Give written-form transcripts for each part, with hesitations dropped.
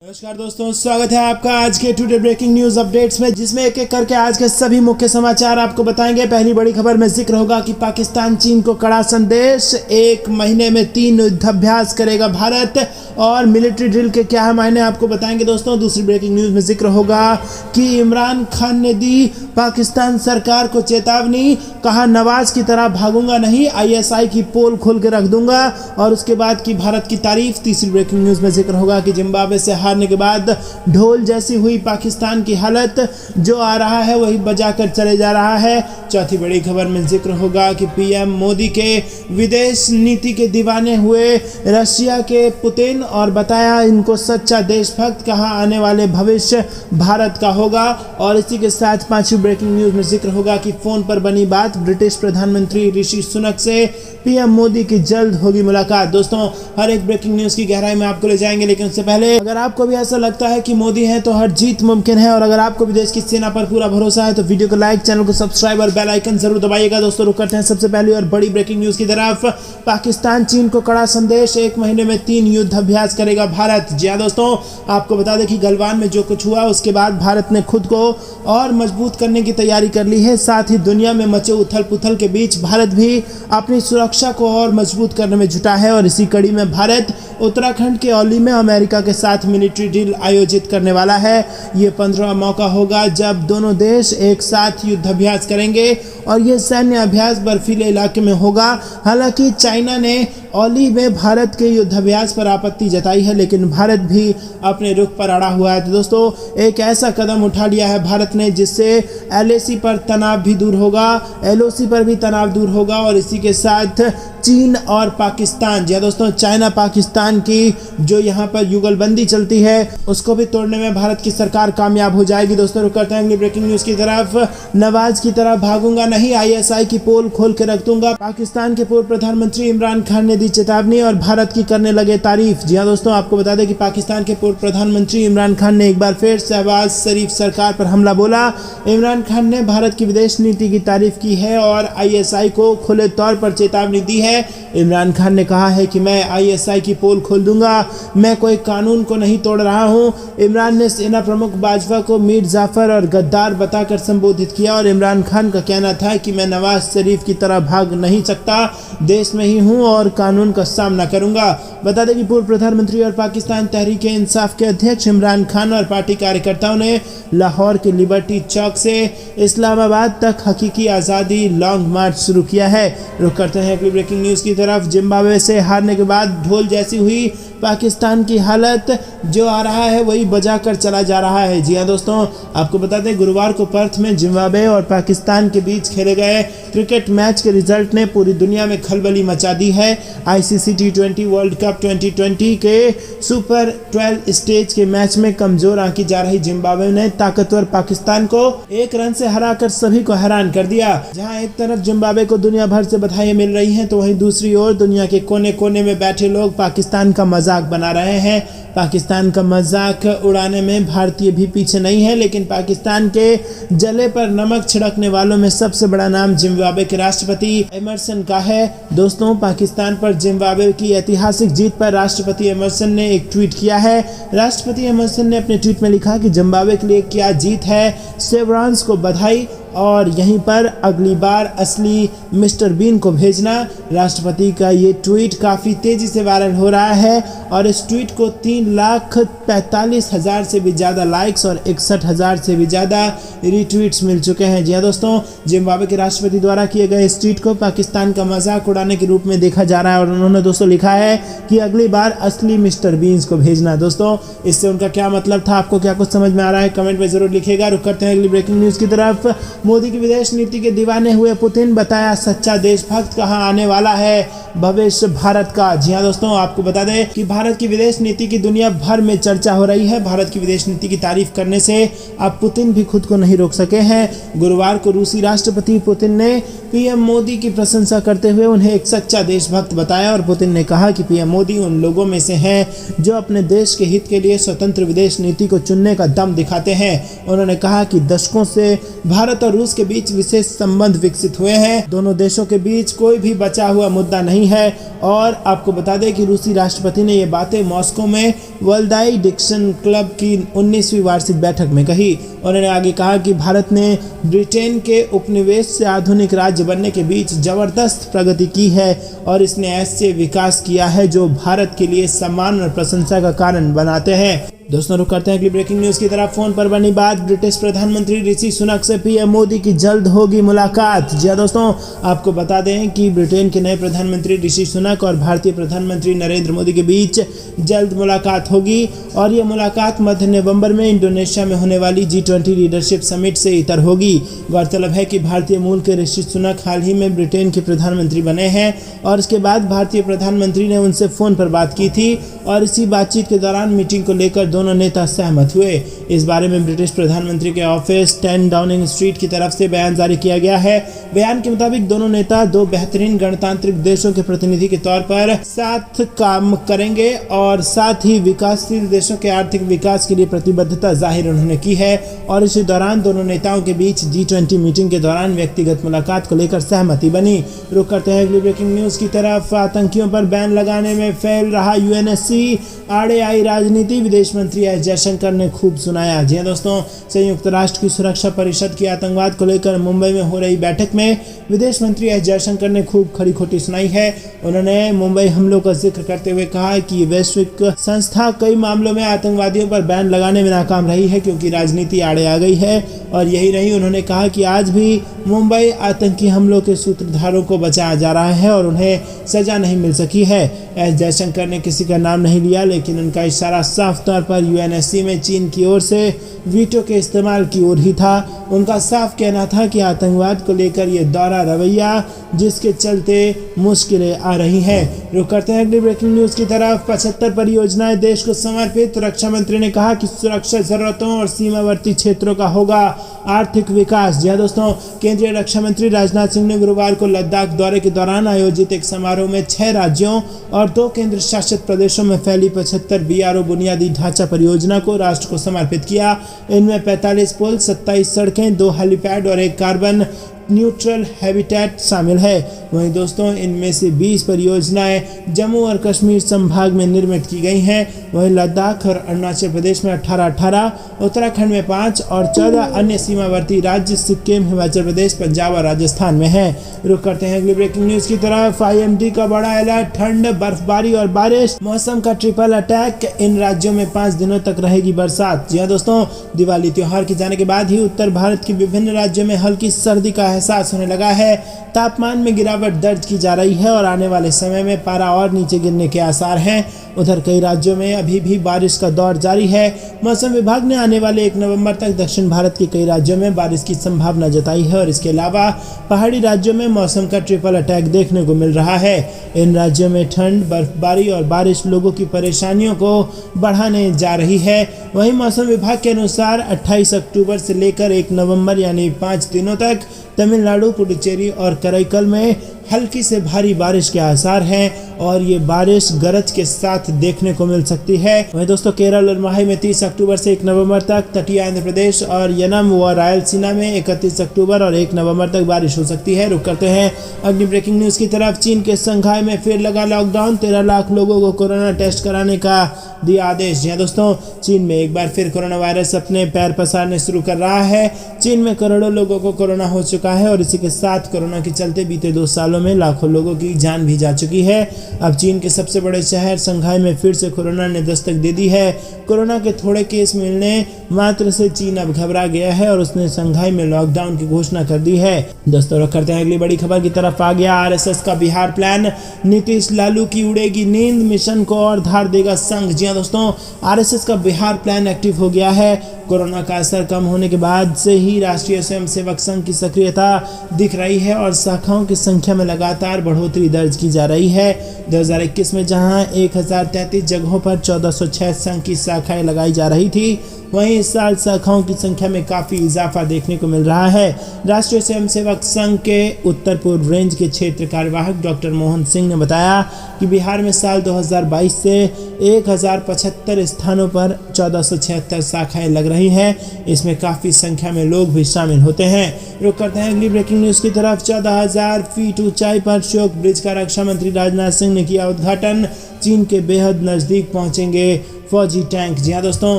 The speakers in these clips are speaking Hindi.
नमस्कार दोस्तों, स्वागत है आपका आज के टुडे ब्रेकिंग न्यूज अपडेट्स में, जिसमें एक एक करके आज के सभी मुख्य समाचार आपको बताएंगे। पहली बड़ी खबर में जिक्र होगा कि पाकिस्तान चीन को कड़ा संदेश, 1 महीने में 3 युद्धाभ्यास करेगा भारत, और मिलिट्री ड्रिल के क्या है मायने आपको बताएंगे दोस्तों। दूसरी ब्रेकिंग न्यूज में जिक्र होगा कि इमरान खान ने दी पाकिस्तान सरकार को चेतावनी, कहा नवाज की तरह भागूंगा नहीं, ISI की पोल खोल के रख दूंगा, और उसके बाद की भारत की तारीफ। तीसरी ब्रेकिंग न्यूज में जिक्र होगा कि जिम्बाब्वे से हारने के बाद ढोल जैसी हुई पाकिस्तान की हालत, जो आ रहा है वही बजाकर चले जा रहा है। चौथी बड़ी खबर में जिक्र होगा कि PM मोदी के विदेश नीति के दीवाने हुए रशिया के पुतिन, और बताया इनको सच्चा देशभक्त, कहा आने वाले भविष्य भारत का होगा। और इसी के साथ पांचवी ब्रेकिंग न्यूज में जिक्र होगा कि फोन पर बनी बात, ब्रिटिश प्रधानमंत्री ऋषि सुनक से PM मोदी की जल्द होगी मुलाकात। दोस्तों, हर एक ब्रेकिंग न्यूज की गहराई में आपको ले जाएंगे, लेकिन उससे पहले अगर आपको भी ऐसा लगता है कि मोदी है तो हर जीत मुमकिन है, और अगर आपको भी देश की सेना पर पूरा भरोसा है तो वीडियो को लाइक, चैनल को सब्सक्राइब और बेल आइकन जरूर दबाइएगा। दोस्तों, रुक करते हैं सबसे पहली और बड़ी ब्रेकिंग न्यूज की तरफ। पाकिस्तान चीन को कड़ा संदेश, 1 महीने में 3 युद्ध अभ्यास करेगा भारत। जी हाँ दोस्तों, आपको बता दें कि गलवान में जो कुछ हुआ उसके बाद भारत ने खुद को और मजबूत करने की तैयारी कर ली है। साथ ही दुनिया में मचे उथल पुथल के बीच भारत भी अपनी सुरक्षा को और मजबूत करने में जुटा है, और इसी कड़ी में भारत उत्तराखंड के औली में अमेरिका के साथ मिलिट्री ड्रिल आयोजित करने वाला है। ये 15वां मौका होगा जब दोनों देश एक साथ युद्धाभ्यास करेंगे, और ये सैन्य अभ्यास बर्फीले इलाके में होगा। हालांकि चाइना ने औली में भारत के युद्धाभ्यास पर आपत्ति जताई है, लेकिन भारत भी अपने रुख पर अड़ा हुआ है। तो दोस्तों, एक ऐसा कदम उठा लिया है भारत ने जिससे LAC पर तनाव भी दूर होगा, LOC पर भी तनाव दूर होगा, और इसी के साथ चीन और पाकिस्तान, जी दोस्तों, चाइना पाकिस्तान की जो यहाँ पर युगलबंदी चलती है उसको भी तोड़ने में भारत की सरकार कामयाब हो जाएगी। दोस्तों, रुक करते हैं ब्रेकिंग न्यूज की तरफ। नवाज की तरह भागूंगा नहीं, ISI की पोल खोल के रख दूंगा, पाकिस्तान के पूर्व प्रधानमंत्री इमरान खान ने दी चेतावनी, और भारत की करने लगे तारीफ। जी हाँ दोस्तों, आपको बता दें कि पाकिस्तान के पूर्व प्रधानमंत्री इमरान खान ने एक बार फिर शहबाज शरीफ सरकार पर हमला बोला। इमरान खान ने भारत की विदेश नीति की तारीफ की है और ISI को खुले तौर पर चेतावनी दी है। इमरान खान ने कहा है कि मैं ISI की पोल खोल दूंगा, मैं कोई कानून को नहीं तोड़ रहा हूं। इमरान ने सेना प्रमुख बाजवा को मीर जाफर और गद्दार बताकर संबोधित किया, और इमरान खान का कहना था कि मैं नवाज शरीफ की तरह भाग नहीं सकता, देश में ही हूं और कानून का सामना करूंगा। बता दें कि पूर्व प्रधानमंत्री और पाकिस्तान तहरीक-ए-इंसाफ के अध्यक्ष इमरान खान और पार्टी कार्यकर्ताओं ने लाहौर के लिबर्टी चौक से इस्लामाबाद तक हकीकी आज़ादी लॉन्ग मार्च शुरू किया है। रुक करते हैं अगली ब्रेकिंग न्यूज़ की तरफ। जिम्बाब्वे से हारने के बाद ढोल जैसी हुई पाकिस्तान की हालत, जो आ रहा है वही बजा कर चला जा रहा है। जी हाँ दोस्तों, आपको बता दें गुरुवार को पर्थ में जिम्बाब्वे और पाकिस्तान के बीच खेले गए क्रिकेट मैच के रिजल्ट ने पूरी दुनिया में खलबली मचा दी है। ICC T20 वर्ल्ड कप 2020 के सुपर 12 स्टेज के मैच में कमजोर आंकी जा रही जिम्बाब्वे ने ताकतवर पाकिस्तान को 1 रन से हराकर सभी को हैरान कर दिया। जहां एक तरफ जिम्बाब्वे को दुनिया भर से बधाइयां मिल रही हैं, तो वहीं दूसरी ओर दुनिया के कोने कोने में बैठे लोग पाकिस्तान का मजाक बना रहे हैं। पाकिस्तान का मजाक उड़ाने में भारतीय भी पीछे नहीं है, लेकिन पाकिस्तान के जले पर नमक छिड़कने वालों में सबसे बड़ा नाम जिम्बाब्वे के राष्ट्रपति एमरसन का है। दोस्तों, पाकिस्तान पर जिम्बाब्वे की ऐतिहासिक जीत पर राष्ट्रपति एमरसन ने एक ट्वीट किया है। राष्ट्रपति एमरसन ने अपने ट्वीट में लिखा कि जिम्बाब्वे के लिए क्या जीत है, सेवरांस को बधाई, और यहीं पर अगली बार असली मिस्टर बीन को भेजना। राष्ट्रपति का ये ट्वीट काफ़ी तेज़ी से वायरल हो रहा है, और इस ट्वीट को 3,45,000 से भी ज़्यादा लाइक्स और 61,000 से भी ज़्यादा रीट्वीट्स मिल चुके हैं। जी हाँ दोस्तों, जिम्बाब्वे के राष्ट्रपति द्वारा किए गए इस ट्वीट को पाकिस्तान का मजाक उड़ाने के रूप में देखा जा रहा है, और उन्होंने दोस्तों लिखा है कि अगली बार असली मिस्टर बीन्स को भेजना। दोस्तों, इससे उनका क्या मतलब था, आपको क्या कुछ समझ में आ रहा है, कमेंट में ज़रूर लिखिएगा। रुक करते हैं अगली ब्रेकिंग न्यूज़ की तरफ। मोदी की विदेश नीति के दीवाने हुए पुतिन, बताया सच्चा देशभक्त, कहा आने वाला है भविष्य भारत का। जी हाँ दोस्तों, आपको बता दें कि भारत की विदेश नीति की दुनिया भर में चर्चा हो रही है। भारत की विदेश नीति की तारीफ करने से अब पुतिन भी खुद को नहीं रोक सके हैं। गुरुवार को रूसी राष्ट्रपति पुतिन ने PM मोदी की प्रशंसा करते हुए उन्हें एक सच्चा देशभक्त बताया, और पुतिन ने कहा कि PM मोदी उन लोगों में से हैं जो अपने देश के हित के लिए स्वतंत्र विदेश नीति को चुनने का दम दिखाते हैं। उन्होंने कहा कि दशकों से भारत और रूस के बीच विशेष संबंध विकसित हुए हैं। दोनों देशों के बीच कोई भी बचा हुआ मुद्दा नहीं है। और आपको बता दें कि रूसी राष्ट्रपति ने ये बातें मॉस्को में वल्दाई डिक्सन क्लब की 19वीं वार्षिक बैठक में कही। उन्होंने आगे कहा कि भारत ने ब्रिटेन के उपनिवेश से आधुनिक राज्य बनने के बीच जबरदस्त प्रगति की है और इसने ऐसे विकास किया है जो भारत के लिए सम्मान और प्रशंसा का कारण बनाते हैं। दोस्तों रुक करते हैं अगली ब्रेकिंग न्यूज की तरफ। फोन पर बनी बात, ब्रिटिश प्रधानमंत्री ऋषि सुनक से पीएम मोदी की जल्द होगी मुलाकात। जी हां दोस्तों, आपको बता दें कि ब्रिटेन के नए प्रधानमंत्री ऋषि सुनक और भारतीय प्रधानमंत्री नरेंद्र मोदी के बीच जल्द मुलाकात होगी और यह मुलाकात मध्य नवंबर में इंडोनेशिया में होने वाली G20 लीडरशिप समिट से इतर होगी। गौरतलब है कि भारतीय मूल के ऋषि सुनक हाल ही में ब्रिटेन के प्रधानमंत्री बने हैं और इसके बाद भारतीय प्रधानमंत्री ने उनसे फोन पर बात की थी और इसी बातचीत के दौरान मीटिंग को लेकर दोनों नेता सहमत हुए। इस बारे में ब्रिटिश प्रधानमंत्री के ऑफिस 10 डाउनिंग स्ट्रीट की तरफ से बयान जारी किया गया है। बयान के मुताबिक दोनों नेता दो बेहतरीन गणतांत्रिक देशों के प्रतिनिधि के तौर पर साथ काम करेंगे और साथ ही विकासशील देशों के आर्थिक विकास के लिए प्रतिबद्धता जाहिर उन्होंने की है। और इसी दौरान दोनों नेताओं के बीच G20 मीटिंग के दौरान व्यक्तिगत मुलाकात को लेकर सहमति बनी। रुक करते हैं अगली ब्रेकिंग न्यूज की तरफ। आतंकियों पर बैन लगाने में फेल रहा UNSC, आड़े आई राजनीति, विदेश मंत्री एस जयशंकर ने खूब सुनाया। जी दोस्तों, संयुक्त राष्ट्र की सुरक्षा परिषद की आतंकवाद को लेकर मुंबई में हो रही बैठक में विदेश मंत्री एस जयशंकर ने खूब खरी खोटी सुनाई है। उन्होंने मुंबई हमलों का जिक्र करते हुए कहा कि वैश्विक संस्था कई मामलों में आतंकवादियों पर बैन लगाने में नाकाम रही है क्योंकि राजनीति आड़े आ गई है। और यही नहीं, उन्होंने कहा कि आज भी मुंबई आतंकी हमलों के सूत्रधारों को बचाया जा रहा है और उन्हें सजा नहीं मिल सकी है। एस जयशंकर ने किसी का नाम नहीं लिया, लेकिन उनका इशारा साफ तौर पर UNSC में चीन की ओर से वीटो के इस्तेमाल की ओर ही था। उनका साफ कहना था कि आतंकवाद को लेकर ये दौरा रवैया जिसके चलते मुश्किलें आ रही हैं। रुक करते हैं अगली ब्रेकिंग न्यूज की तरफ। 75 परियोजनाएं देश को समर्पित, रक्षा मंत्री ने कहा कि सुरक्षा जरूरतों और सीमावर्ती क्षेत्रों का होगा आर्थिक विकास। जी दोस्तों, केंद्रीय रक्षा मंत्री राजनाथ सिंह ने गुरुवार को लद्दाख दौरे के दौरान आयोजित एक समारोह में 6 राज्यों और 2 केंद्र शासित प्रदेशों में फैली 75 BRO बुनियादी ढांचा परियोजना को राष्ट्र को समर्पित किया। इनमें 45 पुल, 27 सड़कें, 2 हेलीपैड और 1 कार्बन न्यूट्रल हैबिटेट शामिल है। वहीं दोस्तों, इनमें से 20 परियोजनाएं जम्मू और कश्मीर संभाग में निर्मित की गई हैं। वहीं लद्दाख और अरुणाचल प्रदेश में 18, उत्तराखंड में 5 और 14 अन्य सीमावर्ती राज्य सिक्किम, हिमाचल प्रदेश, पंजाब और राजस्थान में हैं। रुक करते हैं अगली ब्रेकिंग न्यूज की तरफ। IMD का बड़ा अलर्ट, ठंड, बर्फबारी और बारिश, मौसम का ट्रिपल अटैक। इन राज्यों में 5 दिनों तक रहेगी बरसात। जी हाँ दोस्तों, दिवाली त्योहार के जाने के बाद ही उत्तर भारत के विभिन्न राज्यों में हल्की सर्दी का एहसास होने लगा है। तापमान में गिरावट दर्ज की जा रही है और आने वाले समय में पारा और नीचे गिरने के आसार हैं। उधर कई राज्यों में अभी भी बारिश का दौर जारी है। मौसम विभाग ने आने वाले 1 नवंबर तक दक्षिण भारत के कई राज्यों में बारिश की संभावना जताई है और इसके अलावा पहाड़ी राज्यों में मौसम का ट्रिपल अटैक देखने को मिल रहा है। इन राज्यों में ठंड, बर्फबारी और बारिश लोगों की परेशानियों को बढ़ाने जा रही है। वहीं मौसम विभाग के अनुसार 28 अक्टूबर से लेकर 1 नवंबर यानी 5 दिनों तक तमिलनाडु, पुडुचेरी और कराईकल में हल्की से भारी बारिश के आसार हैं और ये बारिश गरज के साथ देखने को मिल सकती है। वहीं दोस्तों, केरल और माही में 30 अक्टूबर से 1 नवंबर तक, तटीय आंध्र प्रदेश और यनम व रायलसीमा में 31 अक्टूबर और 1 नवंबर तक बारिश हो सकती है। रुक करते हैं अगली ब्रेकिंग न्यूज की तरफ। चीन के संघाई में फिर लगा लॉकडाउन, 13 लाख लोगों को कोरोना टेस्ट कराने का दिया आदेश। जी दोस्तों, चीन में एक बार फिर कोरोना वायरस अपने पैर पसारने शुरू कर रहा है। चीन में करोड़ों लोगों को कोरोना हो चुका है और इसी के साथ कोरोना के चलते बीते 2 सालों में लाखों लोगों की जान भी जा चुकी है। अब चीन के सबसे बड़े शहर संघाई में फिर से कोरोना ने दस्तक दे दी है। कोरोना के थोड़े केस मिलने मात्र से चीन अब घबरा गया है और उसने संघाई में लॉकडाउन की घोषणा कर दी है। दोस्तों, रुक करते हैं अगली बड़ी खबर की तरफ। आ गया RSS का बिहार प्लान, नीतीश लालू की उड़ेगी नींद, मिशन को और धार देगा संघ। जी दोस्तों, RSS का बिहार प्लान एक्टिव हो गया है। कोरोना का असर कम होने के बाद से ही राष्ट्रीय स्वयंसेवक संघ की सक्रियता दिख रही है और शाखाओं की संख्या में लगातार बढ़ोतरी दर्ज की जा रही है। 2021 में जहां 1033 जगहों पर 1406 संघ की शाखाएं लगाई जा रही थी, वहीं इस साल शाखाओं की संख्या में काफ़ी इजाफा देखने को मिल रहा है। राष्ट्रीय स्वयंसेवक संघ के उत्तर पूर्व रेंज के क्षेत्र कार्यवाहक डॉक्टर मोहन सिंह ने बताया कि बिहार में साल 2022 से 1075 स्थानों पर 1476 शाखाएं लग रही हैं। इसमें काफ़ी संख्या में लोग भी शामिल होते हैं। रुक करते हैं अगली ब्रेकिंग न्यूज़ की तरफ। 14,000 फीट ऊंचाई पर श्योक ब्रिज का रक्षा मंत्री राजनाथ सिंह ने किया उद्घाटन। चीन के बेहद नज़दीक पहुंचेंगे फौजी टैंक। जी हाँ दोस्तों,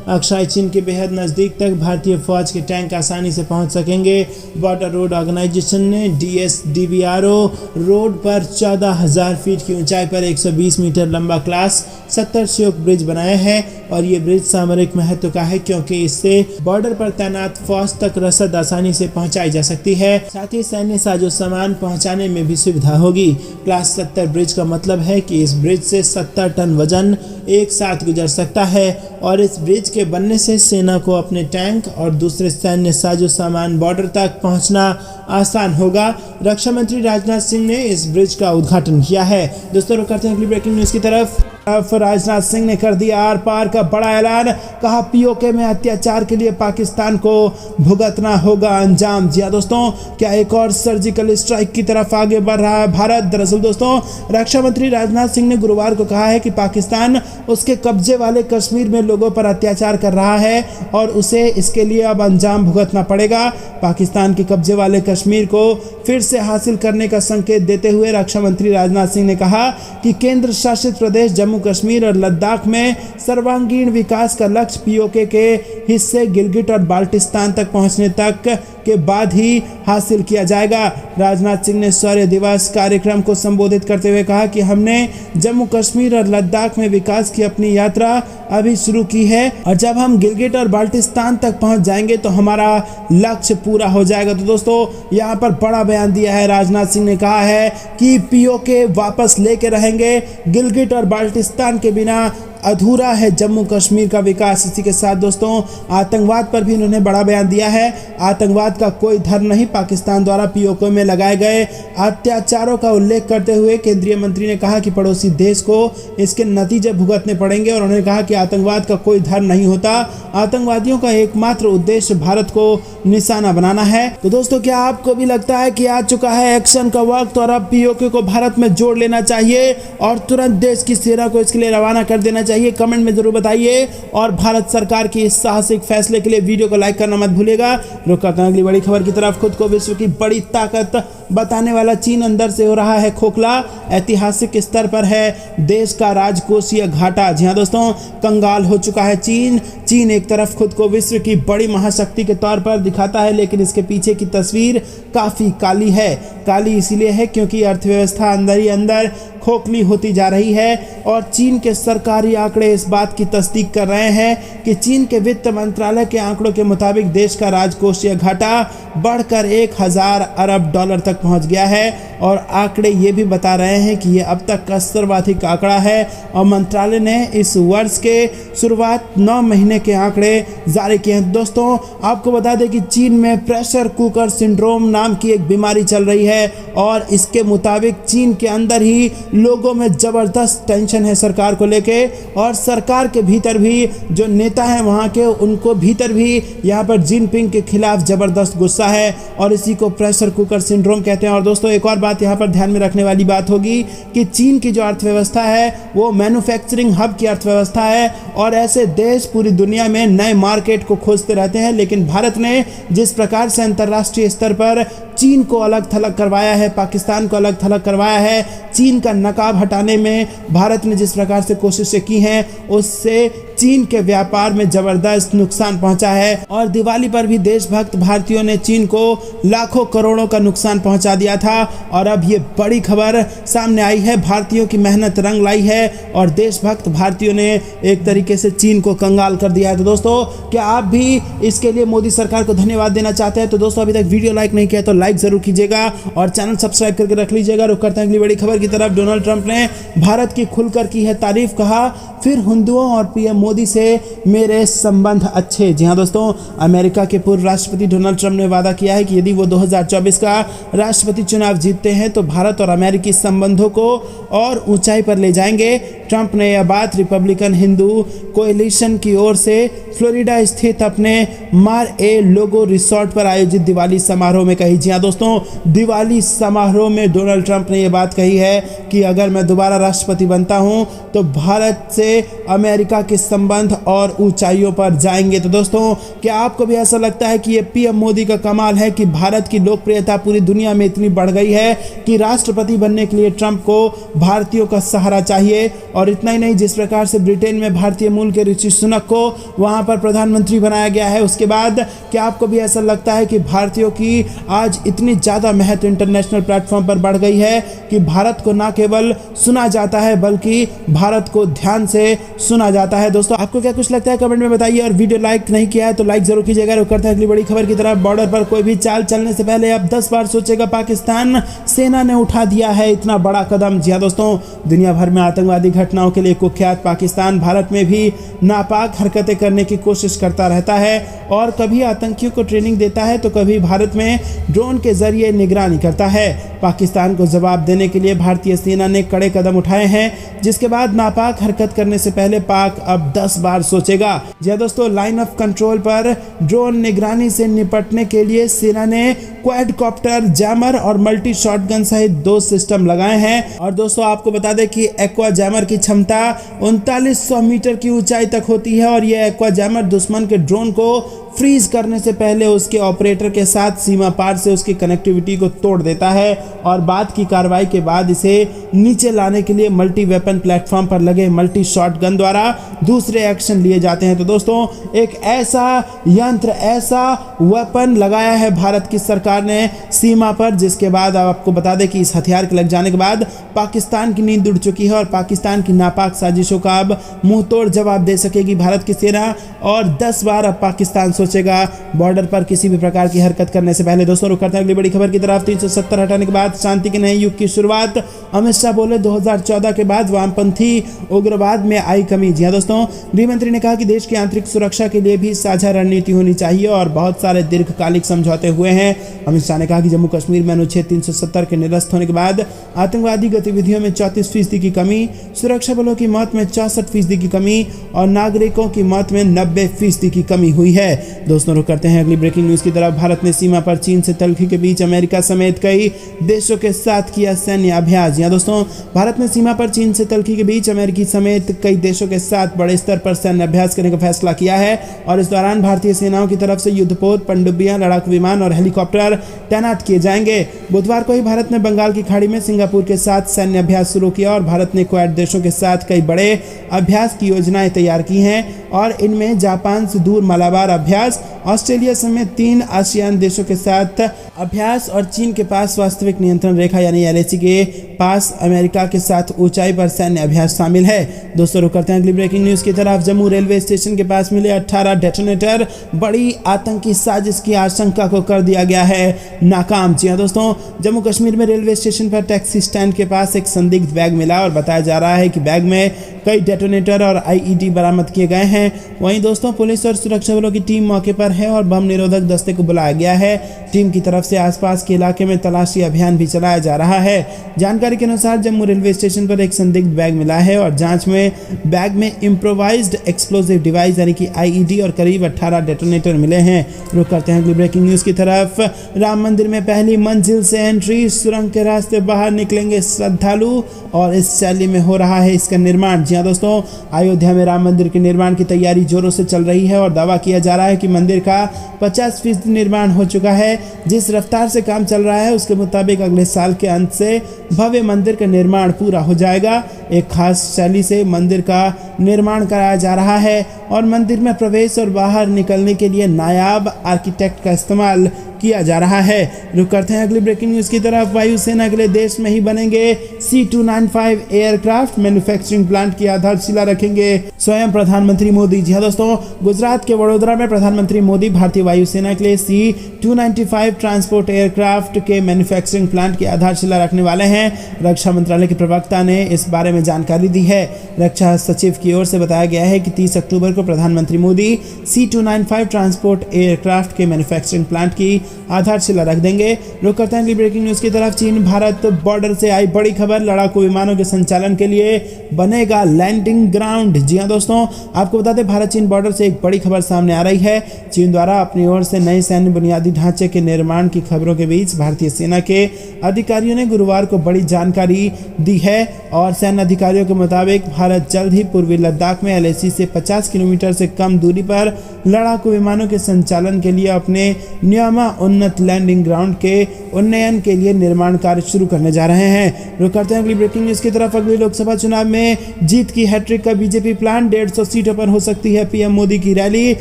अक्षय चीन के बेहद नज़दीक तक भारतीय फौज के टैंक आसानी से पहुंच सकेंगे। बॉर्डर रोड ऑर्गेनाइजेशन ने DSDBRO रोड पर 14,000 फीट की ऊंचाई पर 120 मीटर लंबा क्लास 70 श्योक ब्रिज बनाया है और ये ब्रिज सामरिक महत्व का है क्योंकि इससे बॉर्डर पर तैनात फौज तक रसद आसानी से पहुंचाई जा सकती है। साथ ही सैन्य साजो सामान पहुंचाने में भी सुविधा होगी। क्लास 70 ब्रिज का मतलब है कि इस ब्रिज से 70 टन वजन एक साथ गुजर सकता है और इस ब्रिज के बनने से सेना को अपने टैंक और दूसरे सैन्य साजो सामान बॉर्डर तक पहुंचना आसान होगा। रक्षा मंत्री राजनाथ सिंह ने इस ब्रिज का उद्घाटन किया है। दोस्तों रुक करते हैं अगली ब्रेकिंग न्यूज़ की तरफ। राजनाथ सिंह ने कर दिया आर पार का बड़ा ऐलान। कहा POK में अत्याचार के लिए पाकिस्तान को भुगतना होगा अंजाम। जी हाँ दोस्तों, क्या एक और सर्जिकल स्ट्राइक की तरफ आगे बढ़ रहा है भारत? दरअसल दोस्तों, रक्षा मंत्री राजनाथ सिंह ने गुरुवार को कहा है कि पाकिस्तान उसके कब्जे वाले कश्मीर में लोगों पर अत्याचार कर रहा है और उसे इसके लिए अब अंजाम भुगतना पड़ेगा। पाकिस्तान के कब्जे वाले कश्मीर को फिर से हासिल करने का संकेत देते हुए रक्षा मंत्री राजनाथ सिंह ने कहा कि केंद्र शासित प्रदेश जम्मू कश्मीर और लद्दाख में सर्वांगीण विकास का लक्ष्य POK के हिस्से गिलगिट और बाल्टिस्तान तक पहुंचने तक के बाद ही हासिल किया जाएगा। राजनाथ सिंह ने शौर्य दिवस कार्यक्रम को संबोधित करते हुए कहा कि हमने जम्मू कश्मीर और लद्दाख में विकास की अपनी यात्रा अभी शुरू की है और जब हम गिलगिट और बाल्टिस्तान तक पहुंच जाएंगे तो हमारा लक्ष्य पूरा हो जाएगा। तो दोस्तों, यहाँ पर बड़ा बयान दिया है। राजनाथ सिंह ने कहा है कि POK वापस लेके रहेंगे। गिलगिट और बाल्टिस्तान के बिना अधूरा है जम्मू कश्मीर का विकास। इसी के साथ दोस्तों, आतंकवाद पर भी उन्होंने बड़ा बयान दिया है। आतंकवाद का कोई धर्म नहीं, पाकिस्तान द्वारा POK में लगाए गए अत्याचारों का उल्लेख करते हुए केंद्रीय मंत्री ने कहा कि पड़ोसी देश को इसके नतीजे भुगतने पड़ेंगे और उन्होंने कहा कि आतंकवाद का कोई धर्म नहीं होता। आतंकवादियों का एकमात्र उद्देश्य भारत को निशाना बनाना है। तो दोस्तों, क्या आपको भी लगता है कि आ चुका है एक्शन का वक्त और अब POK को भारत में जोड़ लेना चाहिए और तुरंत देश की सेना को इसके लिए रवाना कर देना चाहिए? कमेंट में जरूर बताइए और भारत सरकार की इस साहसिक फैसले के लिए वीडियो को लाइक करना मत भूलिएगा। रुक करते हैं अगली बड़ी खबर की तरफ। खुद को विश्व की बड़ी ताकत बताने वाला चीन अंदर से हो रहा है खोखला। ऐतिहासिक स्तर पर है देश का राजकोषीय घाटा। जी हाँ दोस्तों, कंगाल हो चुका है चीन एक तरफ खुद को विश्व की बड़ी महाशक्ति के तौर पर दिखाता है, लेकिन इसके पीछे की तस्वीर काफी काली है। काली इसीलिए है क्योंकि अर्थव्यवस्था अंदर ही अंदर खोखली होती जा रही है और चीन के सरकारी आंकड़े इस बात की तस्दीक कर रहे हैं कि चीन के वित्त मंत्रालय के आंकड़ों के मुताबिक देश का राजकोषीय घाटा बढ़कर 1000 अरब डॉलर तक पहुंच गया है और आंकड़े ये भी बता रहे हैं कि ये अब तक का सर्वाधिक आंकड़ा है और मंत्रालय ने इस वर्ष के शुरुआत 9 महीने के आंकड़े जारी किए हैं। दोस्तों, आपको बता दें कि चीन में प्रेशर कुकर सिंड्रोम नाम की एक बीमारी चल रही है और इसके मुताबिक चीन के अंदर ही लोगों में जबरदस्त टेंशन है सरकार को लेके और सरकार के भीतर भी जो नेता हैं वहाँ के, उनको भीतर भी यहाँ पर जिनपिंग के खिलाफ जबरदस्त गुस्सा है और इसी को प्रेशर कुकर सिंड्रोम कहते हैं। और दोस्तों, एक और बात यहाँ पर ध्यान में रखने वाली बात होगी कि चीन की जो अर्थव्यवस्था है वो मैन्युफैक्चरिंग हब की अर्थव्यवस्था है और ऐसे देश पूरी दुनिया में नए मार्केट को खोजते रहते हैं, लेकिन भारत ने जिस प्रकार से अंतर्राष्ट्रीय स्तर पर चीन को अलग थलग करवाया है, पाकिस्तान को अलग थलग करवाया है, चीन का नकाब हटाने में भारत ने जिस प्रकार से कोशिशें की हैं उससे चीन के व्यापार में जबरदस्त नुकसान पहुंचा है और दिवाली पर भी देशभक्त भारतीयों ने चीन को लाखों करोड़ों का नुकसान पहुंचा दिया था और अब ये बड़ी खबर सामने आई है। भारतीयों की मेहनत रंग लाई है और देशभक्त भारतीयों ने एक तरीके से चीन को कंगाल कर दिया है। तो दोस्तों, क्या आप भी इसके लिए मोदी सरकार को धन्यवाद देना चाहते हैं? तो दोस्तों, अभी तक वीडियो लाइक नहीं किया तो लाइक जरूर कीजिएगा और चैनल सब्सक्राइब करके रख लीजिएगा। रुक करते हैं अगली बड़ी खबर की तरफ। डोनाल्ड ट्रंप ने भारत की खुलकर की है तारीफ। कहा, फिर हिंदुओं और पीएम मोदी से मेरे संबंध अच्छे। जी हाँ दोस्तों, अमेरिका के पूर्व राष्ट्रपति डोनाल्ड ट्रंप ने वादा किया है कि यदि वो 2024 का राष्ट्रपति चुनाव जीतते हैं तो भारत और अमेरिकी संबंधों को और ऊंचाई पर ले जाएंगे। ट्रंप ने यह बात रिपब्लिकन हिंदू कोएलिशन की ओर से फ्लोरिडा स्थित अपने मार ए लोगो रिसोर्ट पर आयोजित दिवाली समारोह में कही। जी हाँ दोस्तों, दिवाली समारोह में डोनाल्ड ट्रंप ने यह बात कही है कि अगर मैं दोबारा राष्ट्रपति बनता हूं तो भारत से अमेरिका के संबंध और ऊंचाइयों पर जाएंगे। तो दोस्तों, क्या आपको भी ऐसा लगता है कि ये पीएम मोदी का कमाल है कि भारत की लोकप्रियता पूरी दुनिया में इतनी बढ़ गई है कि राष्ट्रपति बनने के लिए ट्रंप को भारतीयों का सहारा चाहिए? और इतना ही नहीं, जिस प्रकार से ब्रिटेन में भारतीय मूल के ऋषि सुनक को वहां पर प्रधानमंत्री बनाया गया है, उसके बाद क्या आपको भी ऐसा लगता है कि भारतीयों की आज इतनी ज्यादा महत्व इंटरनेशनल प्लेटफॉर्म पर बढ़ गई है कि भारत को ना केवल सुना जाता है बल्कि भारत को ध्यान से सुना जाता है? दोस्तों, आपको क्या कुछ लगता है कमेंट में बताइए, और वीडियो लाइक नहीं किया है तो लाइक जरूर कीजिएगा। रुक करते हैं अगली बड़ी खबर की तरफ। बॉर्डर पर कोई भी चाल चलने से पहले अब 10 बार सोचेगा पाकिस्तान सेना ने उठा दिया है इतना बड़ा कदम। जी हाँ दोस्तों, दुनिया भर में आतंकवादी घटनाओं के लिए कुख्यात पाकिस्तान भारत में भी नापाक हरकतें करने की कोशिश करता रहता है और कभी आतंकियों को ट्रेनिंग देता है तो कभी भारत में ड्रोन के जरिए निगरानी करता है। पाकिस्तान को जवाब देने के लिए भारतीय सेना ने कड़े कदम उठाए हैं, जिसके बाद नापाक हरकत करने से पहले पाक अब 10 बार सोचेगा। जी हाँ दोस्तों, लाइन ऑफ कंट्रोल पर ड्रोन निगरानी से निपटने के लिए सेना ने क्वाडकॉप्टर, जैमर और मल्टी शॉटगन सहित 2 सिस्टम लगाए हैं। और दोस्तों, आपको बता दें कि एक्वा जैमर की क्षमता 3900 मीटर की ऊंचाई तक होती है और यह एक्वा जैमर दुश्मन के ड्रोन को फ्रीज करने से पहले उसके ऑपरेटर के साथ सीमा पार से उसकी कनेक्टिविटी को तोड़ देता है और बाद की कार्रवाई के बाद इसे नीचे लाने के लिए मल्टी वेपन प्लेटफॉर्म पर लगे मल्टी शॉटगन द्वारा दूसरे एक्शन लिए जाते हैं। तो दोस्तों, एक ऐसा यंत्र, ऐसा वेपन लगाया है भारत की सरकार ने सीमा पर, जिसके बाद आपको बता दें कि इस हथियार के लग जाने के बाद पाकिस्तान की नींद उड़ चुकी है और पाकिस्तान की नापाक साजिशों का अब मुंह तोड़ जवाब दे सकेगी भारत की सेना और 10 बार अब पाकिस्तान सोचेगा बॉर्डर पर किसी भी प्रकार की हरकत करने से पहले। दोस्तों, रुक करते हैं अगली बड़ी खबर की तरफ। 370 हटाने के बाद शांति के नए युग की शुरुआत, अमित शाह बोले 2014 के बाद वामपंथी उग्रवाद में आई कमी। जी हाँ दोस्तों, गृह मंत्री ने कहा कि देश की आंतरिक सुरक्षा के लिए भी साझा रणनीति होनी चाहिए और बहुत सारे दीर्घकालिक समझौते हुए हैं। अमित शाह ने कहा कि जम्मू कश्मीर में अनुच्छेद 370 के निरस्त होने के बाद आतंकवादी गतिविधियों में 34% की कमी, सुरक्षा बलों की मौत में 64% की कमी और नागरिकों की मौत में 90% की कमी हुई है। दोस्तों, रुक करते हैं अगली ब्रेकिंग न्यूज की तरफ। भारत ने सीमा पर चीन से तल्खी के बीच अमेरिका समेत कई देशों के साथ किया सैन्य अभ्यास। यहाँ दोस्तों, भारत ने सीमा पर चीन से तल्खी के बीच अमेरिकी समेत कई देशों के साथ बड़े स्तर पर सैन्य अभ्यास करने का फैसला किया है और इस दौरान भारतीय सेनाओं की तरफ से युद्धपोत, पनडुब्बियां, लड़ाकू विमान और हेलीकॉप्टर तैनात किए जाएंगे। बुधवार को ही भारत ने बंगाल की खाड़ी में सिंगापुर के साथ सैन्य अभ्यास शुरू किया और भारत ने क्वाड देशों के साथ कई बड़े अभ्यास की योजनाएं तैयार की हैं और इनमें जापान से दूर मलाबार अभ्यास, ऑस्ट्रेलिया समेत 3 आसियान देशों के साथ अभ्यास और चीन के पास वास्तविक नियंत्रण रेखा यानी एलएसी के पास अमेरिका के साथ ऊंचाई पर सैन्य अभ्यास शामिल है। दोस्तों, रुक करते हैं अगली ब्रेकिंग न्यूज की तरफ। जम्मू रेलवे स्टेशन के पास मिले 18 डेटोनेटर, बड़ी आतंकी साजिश की आशंका को कर दिया गया है नाकाम। जी हाँ दोस्तों, जम्मू कश्मीर में रेलवे स्टेशन पर टैक्सी स्टैंड के पास एक संदिग्ध बैग मिला और बताया जा रहा है कि बैग में कई डेटोनेटर और आईईडी बरामद किए गए हैं। वहीं दोस्तों, पुलिस और सुरक्षा बलों की टीम मौके पर है और बम निरोधक दस्ते को बुलाया गया है। टीम की तरफ से आसपास के इलाके में तलाशी अभियान भी चलाया जा रहा है। जानकारी के अनुसार जम्मू रेलवे स्टेशन पर एक संदिग्ध बैग मिला है और जांच में बैग में इम्प्रोवाइज्ड एक्सप्लोजिव डिवाइस यानी कि आईईडी और करीब 18 डेटोनेटर मिले हैं। रुक करते हैं अगली ब्रेकिंग न्यूज की तरफ। राम मंदिर में पहली मंजिल से एंट्री, सुरंग के रास्ते बाहर निकलेंगे श्रद्धालु और इस शैली में हो रहा है इसका निर्माण। जी हाँ दोस्तों, अयोध्या में राम मंदिर के निर्माण की तैयारी जोरों से चल रही है और दावा किया जा रहा है कि मंदिर का 50% निर्माण हो चुका है। जिस रफ्तार से काम चल रहा है उसके मुताबिक अगले साल के अंत से भव्य मंदिर का निर्माण पूरा हो जाएगा। एक खास शैली से मंदिर का निर्माण कराया जा रहा है और मंदिर में प्रवेश और बाहर निकलने के लिए नायाब आर्किटेक्ट का इस्तेमाल किया जा रहा है। रुक करते हैं अगली ब्रेकिंग न्यूज की तरफ। वायुसेना अगले देश में ही बनेंगे C295 एयरक्राफ्ट मैन्युफैक्चरिंग प्लांट की आधारशिला रखेंगे स्वयं प्रधानमंत्री मोदी। जी हाँ दोस्तों, गुजरात के वडोदरा में प्रधानमंत्री मोदी भारतीय वायुसेना के लिए C295 ट्रांसपोर्ट एयरक्राफ्ट के मैन्युफैक्चरिंग प्लांट की आधारशिला रखने वाले हैं। रक्षा मंत्रालय के प्रवक्ता ने इस बारे में जानकारी दी है। रक्षा सचिव की ओर से बताया गया है कि 30 अक्टूबर को प्रधानमंत्री मोदी C295 ट्रांसपोर्ट एयरक्राफ्ट के मैन्युफैक्चरिंग प्लांट की आधारशिला रख देंगे। रुक करते हैं अगली ब्रेकिंग न्यूज की तरफ। चीन भारत बॉर्डर से आई बड़ी खबर, लड़ाकू विमानों के संचालन के लिए बनेगा लैंडिंग ग्राउंड। जी हां दोस्तों, आपको बता दें भारत चीन बॉर्डर से एक बड़ी खबर सामने आ रही है। चीन द्वारा अपनी ओर से नए सैन्य बुनियादी ढांचे के निर्माण की खबरों के बीच भारतीय सेना के अधिकारियों ने गुरुवार को बड़ी जानकारी दी है और सैन्य अधिकारियों के मुताबिक भारत जल्द ही पूर्वी लद्दाख में LAC से 50 किलोमीटर से कम दूरी पर लड़ाकू विमानों के संचालन के लिए अपने न्योमा उन्नत लैंडिंग ग्राउंड के उन्नयन के लिए निर्माण कार्य शुरू करने जा रहे हैं। रुक करते हैं अगली ब्रेकिंग न्यूज की तरफ। अगली लोकसभा चुनाव में जीत की हैट्रिक का बीजेपी प्लान, 150 सीटों पर हो सकती है पीएम मोदी की रैली।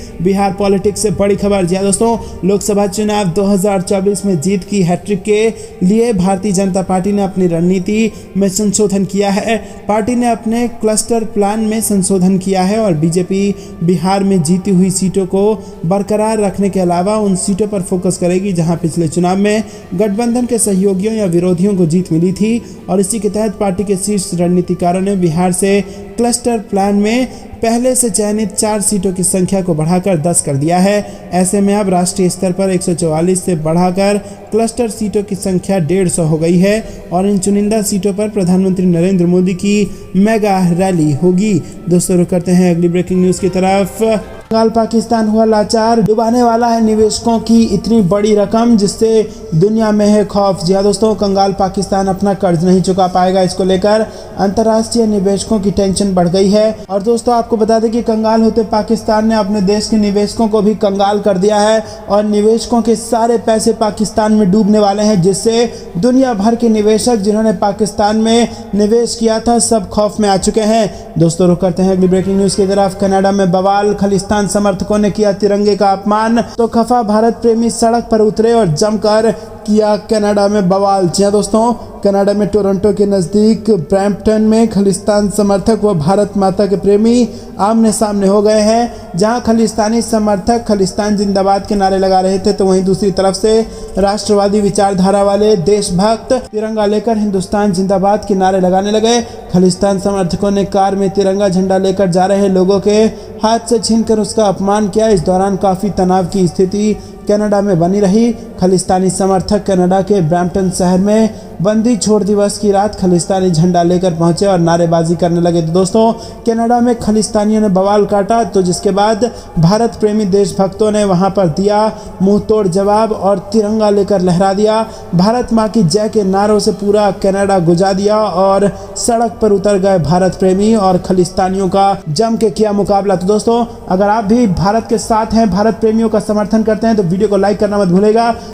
बिहार पॉलिटिक्स से बड़ी खबर। जी दोस्तों, लोकसभा चुनाव 2024 में जीत की हैट्रिक के लिए भारतीय जनता पार्टी ने अपनी रणनीति में संशोधन किया है। पार्टी ने अपने क्लस्टर प्लान में संशोधन किया है और बीजेपी बिहार में जीती हुई सीटों को बरकरार रखने के अलावा उन सीटों पर फोकस करेगी जहां पिछले चुनाव में गठबंधन के सहयोगियों या विरोधियों को जीत मिली थी। और इसी के तहत पार्टी के शीर्ष रणनीतिकारों ने बिहार से क्लस्टर प्लान में पहले से चयनित 4 सीटों की संख्या को बढ़ाकर 10 कर दिया है। ऐसे में अब राष्ट्रीय स्तर पर 144 से बढ़ाकर क्लस्टर सीटों की संख्या 150 हो गई है और इन चुनिंदा सीटों पर प्रधानमंत्री नरेंद्र मोदी की मेगा रैली होगी। दोस्तों, रुक करते हैं अगली ब्रेकिंग न्यूज की तरफ। कंगाल पाकिस्तान हुआ लाचार, डुबाने वाला है निवेशकों की इतनी बड़ी रकम जिससे दुनिया में है खौफ। जी हाँ दोस्तों, कंगाल पाकिस्तान अपना कर्ज नहीं चुका पाएगा, इसको लेकर अंतर्राष्ट्रीय निवेशकों की टेंशन बढ़ गई है। और दोस्तों, आपको बता दें कि कंगाल होते पाकिस्तान ने अपने देश के निवेशकों को भी कंगाल कर दिया है और निवेशकों के सारे पैसे पाकिस्तान में डूबने वाले हैं, जिससे दुनिया भर के निवेशक जिन्होंने पाकिस्तान में निवेश किया था सब खौफ में आ चुके हैं। दोस्तों, रुक करते हैं अगली ब्रेकिंग न्यूज की तरफ। कनाडा में बवाल, खालिस्तान समर्थकों ने किया तिरंगे का अपमान, तो खफा भारत प्रेमी सड़क पर उतरे और जमकर किया कनाडा में बवाल। जी दोस्तों, कनाडा में टोरंटो के नज़दीक ब्रैम्पटन में खालिस्तान समर्थक व भारत माता के प्रेमी आमने सामने हो गए हैं। जहां खालिस्तानी समर्थक खालिस्तान जिंदाबाद के नारे लगा रहे थे, तो वहीं दूसरी तरफ से राष्ट्रवादी विचारधारा वाले देशभक्त तिरंगा लेकर हिंदुस्तान जिंदाबाद के नारे लगाने लगे। खालिस्तान समर्थकों ने कार में तिरंगा झंडा लेकर जा रहे लोगों के हाथ से छीनकर उसका अपमान किया। इस दौरान काफ़ी तनाव की स्थिति कनाडा में बनी रही। खालिस्तानी समर्थक कनाडा के ब्रैम्पटन शहर में बंदी छोड़ दिवस की रात खालिस्तानी झंडा लेकर पहुंचे और नारेबाजी करने लगे। तो दोस्तों, कनाडा में खालिस्तानियों ने बवाल काटा, तो जिसके बाद भारत प्रेमी देशभक्तों ने वहां पर दिया मुंह तोड़ जवाब और तिरंगा लेकर लहरा दिया। भारत माँ की जय के नारों से पूरा कनाडा गुजा दिया और सड़क पर उतर गए भारत प्रेमी और खालिस्तानियों का जम के किया मुकाबला। तो दोस्तों, अगर आप भी भारत के साथ हैं, भारत प्रेमियों का समर्थन करते हैं, तो वीडियो को लाइक करना मत भूलेगा।